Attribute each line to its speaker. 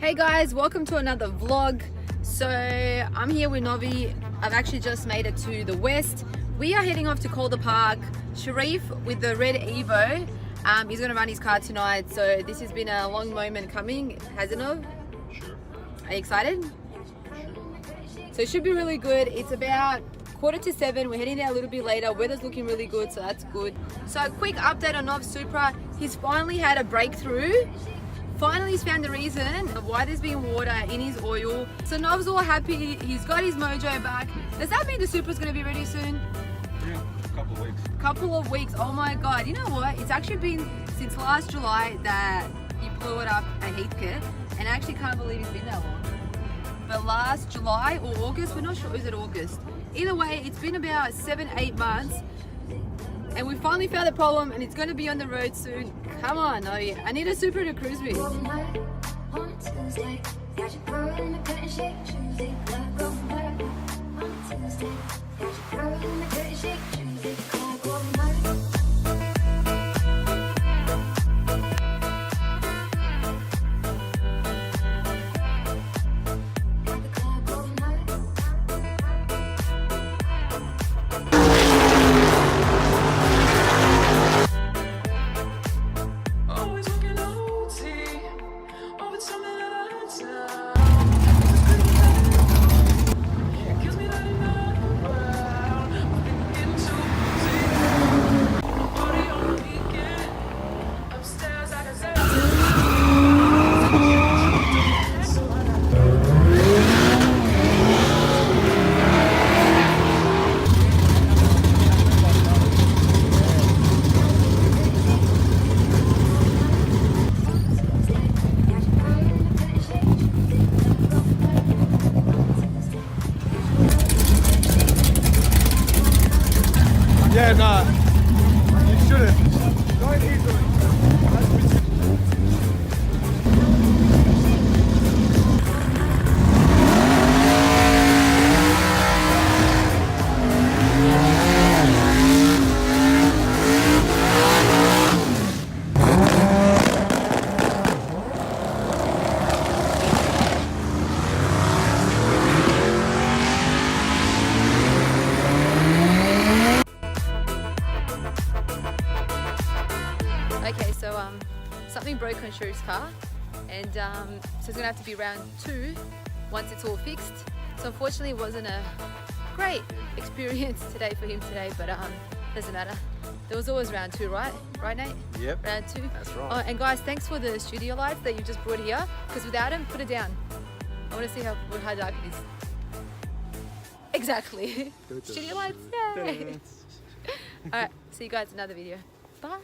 Speaker 1: Hey guys, welcome to another vlog. So I'm here with Novi. I've actually just made it to the west. We are heading off to Calder Park. Sharif with the red Evo, he's gonna run his car tonight. So this has been a long moment coming, hasn't it?
Speaker 2: Sure.
Speaker 1: Are you excited? So it should be really good. It's about 6:45. We're heading there a little bit later. Weather's looking really good, so that's good. So a quick update on Nov's Supra. He's finally had a breakthrough. Finally he's found the reason of why there's been water in his oil. So Nov's all happy, he's got his mojo back. Does that mean the Supra's gonna be ready soon?
Speaker 2: Yeah, a couple of weeks.
Speaker 1: Couple of weeks, oh my God. You know what? It's actually been since last July that you blew it up at Heathcote, and I actually can't believe it's been that long. But last July or August, we're not sure, is it August? Either way, it's been about 7-8 months. And we finally found the problem and it's going to be on the road soon. Come on, Novi. I need a Supra to cruise with.
Speaker 2: Yeah, nah. You shouldn't. Don't easily.
Speaker 1: Okay, so something broke on Sharif's car, and so it's gonna have to be round 2 once it's all fixed. So unfortunately it wasn't a great experience today for him today, but doesn't matter. There was always round 2, right? Right, Nate?
Speaker 2: Yep.
Speaker 1: Round 2.
Speaker 2: That's right.
Speaker 1: Oh, and guys, thanks for the studio lights that you just brought here, because without them, put it down. I want to see how dark it is. Exactly. Studio lights, yay! Alright, see you guys in another video. Bye.